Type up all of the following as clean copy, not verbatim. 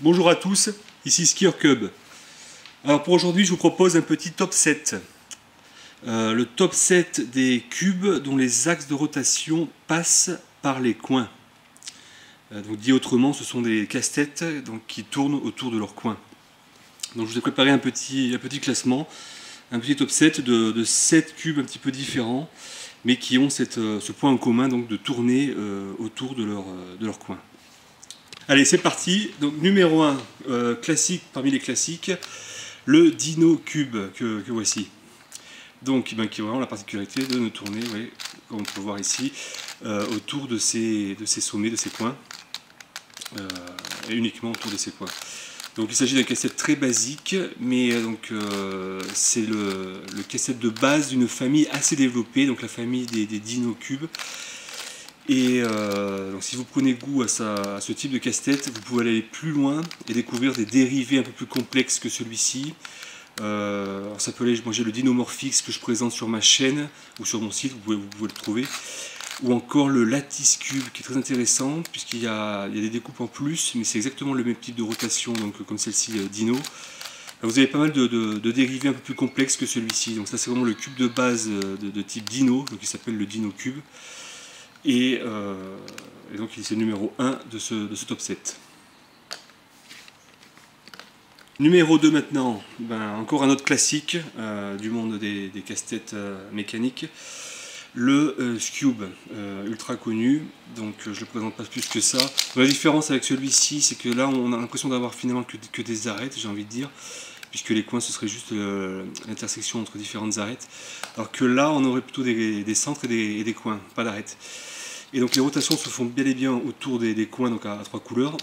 Bonjour à tous, ici Skier Cub. Alors pour aujourd'hui, je vous propose un petit top 7. Le top 7 des cubes dont les axes de rotation passent par les coins. Donc dit autrement, ce sont des casse-têtes qui tournent autour de leurs coins. Donc je vous ai préparé un petit classement, un petit top 7 de 7 cubes un petit peu différents, mais qui ont ce point en commun donc de tourner autour de leur coin. Allez, c'est parti. Donc numéro 1, classique parmi les classiques, le Dino Cube que voici. Donc qui a vraiment la particularité de ne tourner, comme on peut voir ici, autour de ces sommets, de ces coins, et uniquement autour de ces coins. Donc il s'agit d'un casse-tête très basique, mais c'est le casse-tête de base d'une famille assez développée, donc la famille des Dino Cubes. Et donc si vous prenez goût à ce type de casse-tête, vous pouvez aller plus loin et découvrir des dérivés un peu plus complexes que celui-ci. Ça peut aller, moi j'ai le Dinomorphix que je présente sur ma chaîne ou sur mon site, vous pouvez le trouver. Ou encore le Lattice Cube qui est très intéressant puisqu'il y a des découpes en plus, mais c'est exactement le même type de rotation, donc comme celle-ci Dino. Vous avez pas mal de dérivés un peu plus complexes que celui-ci. Donc ça c'est vraiment le cube de base de type Dino, donc il s'appelle le Dino Cube. Et donc c'est le numéro 1 de ce top 7. Numéro 2 maintenant, encore un autre classique du monde des casse-têtes mécaniques, le Scube, ultra connu, donc je ne le présente pas plus que ça. La différence avec celui-ci, c'est que là on a l'impression d'avoir finalement que des arêtes, j'ai envie de dire, puisque les coins ce serait juste l'intersection entre différentes arêtes, alors que là on aurait plutôt des centres et des coins, pas d'arêtes. Et donc les rotations se font bel et bien autour des coins, donc à 3 couleurs,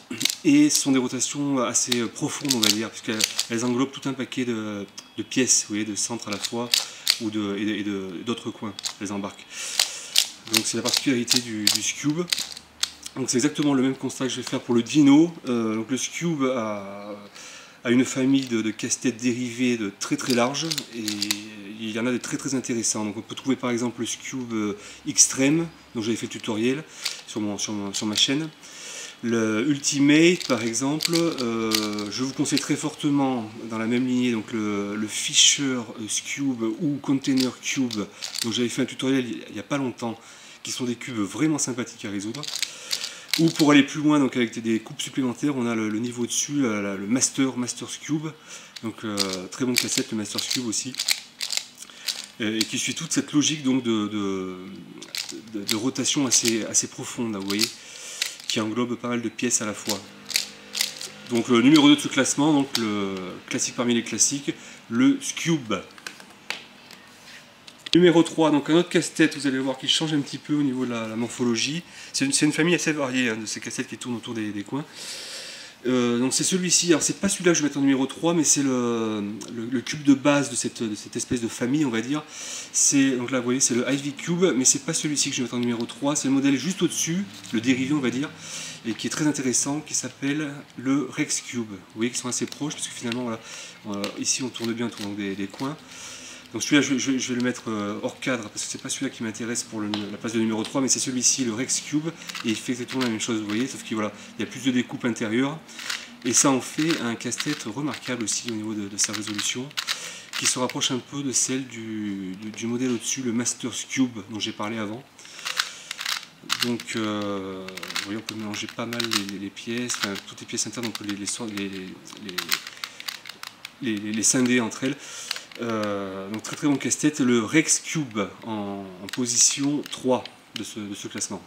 et ce sont des rotations assez profondes, on va dire, puisqu'elles englobent tout un paquet de pièces, vous voyez, de centres à la fois, et d'autres coins, elles embarquent. Donc c'est la particularité du Scube. Donc c'est exactement le même constat que je vais faire pour le Dino. Donc le Scube a une famille de casse-têtes dérivées de très très larges, et il y en a de très très intéressants. Donc on peut trouver par exemple le Scube Extreme, dont j'avais fait le tutoriel sur ma chaîne. Le Ultimate par exemple, je vous conseille très fortement dans la même lignée donc le Fisher Scube ou Container Cube, dont j'avais fait un tutoriel il n'y a pas longtemps, qui sont des cubes vraiment sympathiques à résoudre. Ou pour aller plus loin, donc avec des coupes supplémentaires, on a le niveau au-dessus, le Master's Cube. Donc très bonne cassette, le Master's Cube aussi. Et qui suit toute cette logique donc de rotation assez profonde, là, vous voyez, qui englobe pas mal de pièces à la fois. Donc le numéro 2 de ce classement, donc le classique parmi les classiques, le Scube. Numéro 3, donc un autre casse-tête, vous allez voir qu'il change un petit peu au niveau de la morphologie. C'est une famille assez variée de ces casse-têtes qui tournent autour des coins. Donc c'est celui-ci, alors c'est pas celui-là que je vais mettre en numéro 3, mais c'est le cube de base de cette espèce de famille, on va dire. Donc là vous voyez, c'est le Ivy Cube, mais c'est pas celui-ci que je vais mettre en numéro 3, c'est le modèle juste au-dessus, le dérivé on va dire, et qui est très intéressant, qui s'appelle le Rex Cube. Vous voyez qu'ils sont assez proches, parce que finalement, voilà, ici on tourne bien autour des coins. Donc celui-là, je vais le mettre hors cadre, parce que c'est pas celui-là qui m'intéresse pour la place de numéro 3, mais c'est celui-ci, le Rex Cube, et il fait exactement la même chose, vous voyez, sauf qu'il voilà, y a plus de découpe intérieure, et ça en fait un casse-tête remarquable aussi au niveau de sa résolution, qui se rapproche un peu de celle du modèle au-dessus, le Master's Cube, dont j'ai parlé avant. Donc, vous voyez, on peut mélanger pas mal les pièces, enfin, toutes les pièces internes, on peut les scinder entre elles. Donc très très bon casse-tête, le Rex Cube en position 3 de ce classement.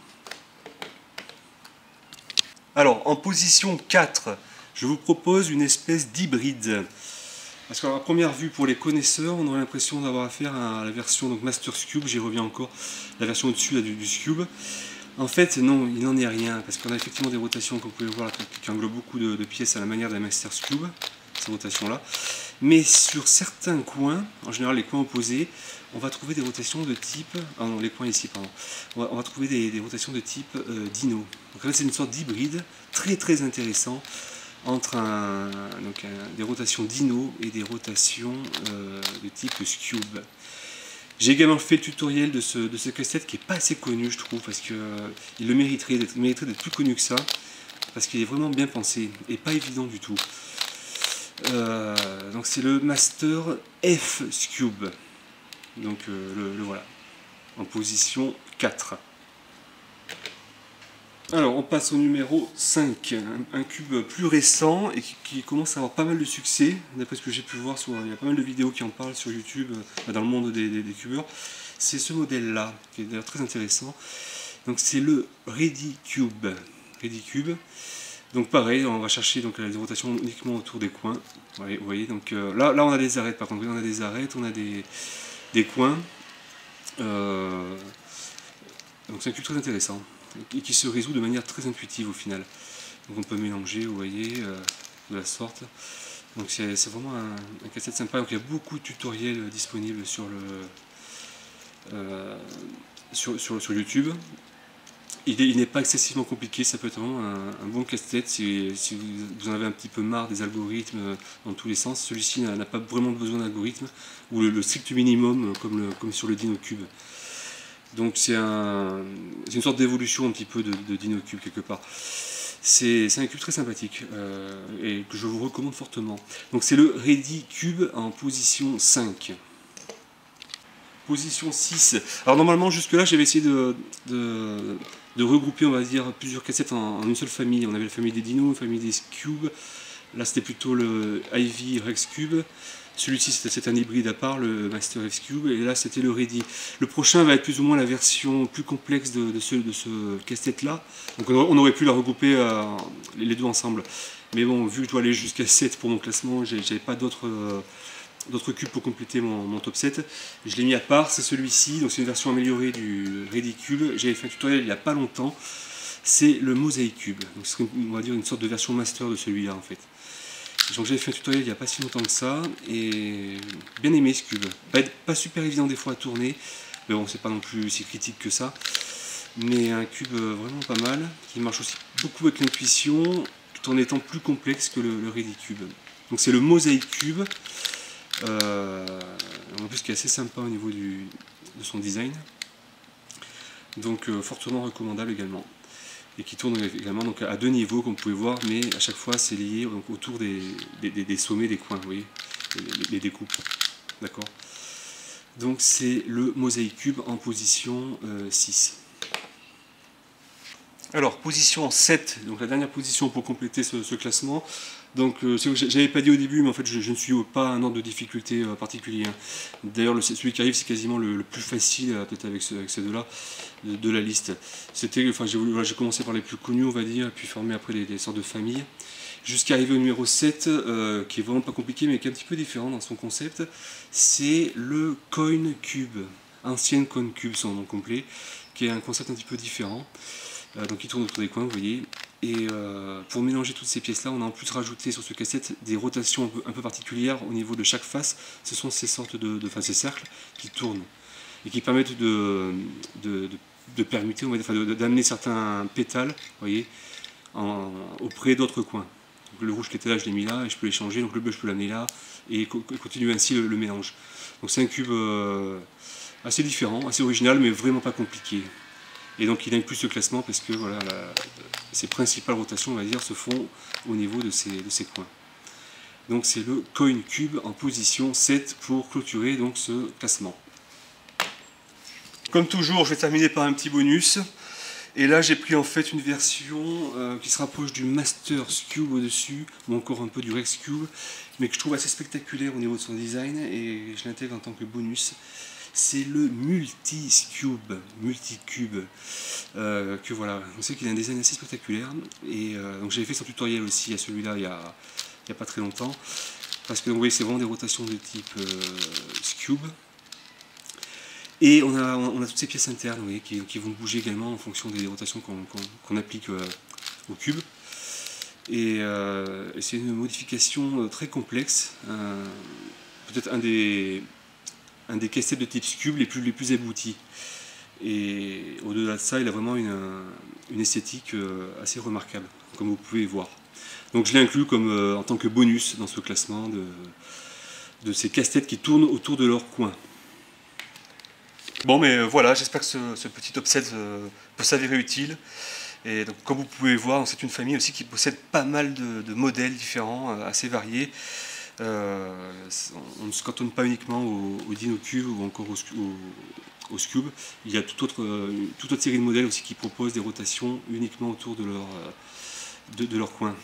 Alors en position 4, je vous propose une espèce d'hybride. Parce qu'à première vue, pour les connaisseurs, on aurait l'impression d'avoir affaire à la version donc Master's Cube, j'y reviens encore, la version au-dessus du Scube. En fait, non, il n'en est rien, parce qu'on a effectivement des rotations, comme vous pouvez voir, qui englobent beaucoup de pièces à la manière de la Master's Cube, ces rotations-là. Mais sur certains coins, en général les coins opposés, on va trouver des rotations de type... Ah non, les coins ici, pardon. On va trouver des rotations de type Dino. Donc là, c'est une sorte d'hybride très très intéressant entre des rotations Dino et des rotations de type Scube. J'ai également fait le tutoriel de ce casse-tête qui n'est pas assez connu, je trouve, parce qu'il mériterait d'être plus connu que ça. parce qu'il est vraiment bien pensé et pas évident du tout. Donc c'est le Master F Cube, donc le voilà, en position 4. Alors on passe au numéro 5, un cube plus récent et qui commence à avoir pas mal de succès, d'après ce que j'ai pu voir, il y a pas mal de vidéos qui en parlent sur YouTube, dans le monde des cubeurs. C'est ce modèle là, qui est d'ailleurs très intéressant. Donc c'est le Ready Cube. Donc pareil, on va chercher donc des rotations uniquement autour des coins. Vous voyez, donc là on a des arêtes, par contre, on a des arêtes, on a des coins. Donc c'est un cube très intéressant et qui se résout de manière très intuitive au final. Donc on peut mélanger, vous voyez, de la sorte. Donc c'est vraiment un casse-tête sympa. Donc il y a beaucoup de tutoriels disponibles sur sur YouTube. Il n'est pas excessivement compliqué, ça peut être vraiment un bon casse-tête si vous en avez un petit peu marre des algorithmes dans tous les sens. Celui-ci n'a pas vraiment besoin d'algorithme, ou le strict minimum comme sur le DinoCube. Donc c'est une sorte d'évolution un petit peu de DinoCube quelque part. C'est un cube très sympathique et que je vous recommande fortement. Donc c'est le Ready Cube en position 5. Position 6. Alors normalement jusque là j'avais essayé de regrouper, on va dire, plusieurs cassettes en une seule famille. On avait la famille des Dino, la famille des Cubes. Là c'était plutôt le Ivy Rex Cube. Celui-ci c'est un hybride à part, le Master F Cube, et là c'était le Ready. Le prochain va être plus ou moins la version plus complexe de ce casse-tête là. Donc on aurait pu la regrouper les deux ensemble. Mais bon, vu que je dois aller jusqu'à 7 pour mon classement, j'avais pas d'autres cubes pour compléter mon top 7. Je l'ai mis à part, c'est celui-ci, donc c'est une version améliorée du Ready Cube. J'avais fait un tutoriel il n'y a pas longtemps. C'est le Mosaic Cube. Donc c'est, on va dire, une sorte de version master de celui-là en fait. Donc j'avais fait un tutoriel il n'y a pas si longtemps que ça, et bien aimé ce cube. Pas super évident des fois à tourner, mais bon, c'est pas non plus si critique que ça. Mais un cube vraiment pas mal, qui marche aussi beaucoup avec l'intuition, tout en étant plus complexe que le Ready Cube. Donc c'est le Mosaic Cube, en plus qui est assez sympa au niveau de son design. Donc fortement recommandable également. Et qui tourne également donc à deux niveaux comme vous pouvez voir, mais à chaque fois c'est lié donc autour des sommets des coins, vous voyez, les découpes. D'accord. Donc c'est le Mosaic Cube en position 6. Alors position 7, donc la dernière position pour compléter ce classement. Donc j'avais pas dit au début, mais en fait je ne suis pas un ordre de difficulté particulier. D'ailleurs celui qui arrive c'est quasiment le plus facile, peut-être avec ces deux-là, de la liste. Enfin, j'ai commencé par les plus connus on va dire, puis formé après des sortes de familles, jusqu'à arriver au numéro 7, qui est vraiment pas compliqué mais qui est un petit peu différent dans son concept. C'est le Coin Cube, ancienne Coin Cube son nom complet, qui est un concept un petit peu différent. Donc il tourne autour des coins, vous voyez. Et pour mélanger toutes ces pièces là, on a en plus rajouté sur ce cassette des rotations un peu particulières au niveau de chaque face. Ce sont ces sortes ces cercles qui tournent et qui permettent de permuter, d'amener certains pétales, vous voyez, auprès d'autres coins. Donc le rouge qui était là, je l'ai mis là et je peux les changer, donc le bleu je peux l'amener là et continuer ainsi le mélange. Donc c'est un cube assez différent, assez original, mais vraiment pas compliqué. Et donc il inclut ce classement parce que voilà, ses principales rotations, on va dire, se font au niveau de ces coins. Donc c'est le Coin Cube en position 7 pour clôturer donc ce classement. Comme toujours, je vais terminer par un petit bonus. Et là j'ai pris en fait une version qui se rapproche du Master Cube au-dessus, ou encore un peu du Rex Cube, mais que je trouve assez spectaculaire au niveau de son design, et je l'intègre en tant que bonus. C'est le Multicube, que voilà, on sait qu'il a un design assez spectaculaire, et donc j'avais fait son tutoriel aussi à celui-là il y a pas très longtemps, parce que vous voyez c'est vraiment des rotations de type Cube, et on a toutes ces pièces internes, vous voyez, qui vont bouger également en fonction des rotations qu'on applique au cube, et c'est une modification très complexe, peut-être un des casse-têtes de type Cube les plus aboutis. Et au-delà de ça, il a vraiment une esthétique assez remarquable, comme vous pouvez voir. Donc je l'ai inclus comme en tant que bonus dans ce classement de ces casse-têtes qui tournent autour de leur coin. Bon, mais voilà, j'espère que ce petit top 7 peut s'avérer utile. Et donc, comme vous pouvez voir, c'est une famille aussi qui possède pas mal de modèles différents, assez variés. On ne se cantonne pas uniquement au Dino-Cube ou encore au Scube. Il y a toute autre série de modèles aussi qui proposent des rotations uniquement autour de leur coin.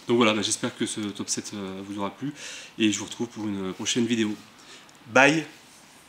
Donc voilà, j'espère que ce top 7 vous aura plu et je vous retrouve pour une prochaine vidéo. Bye!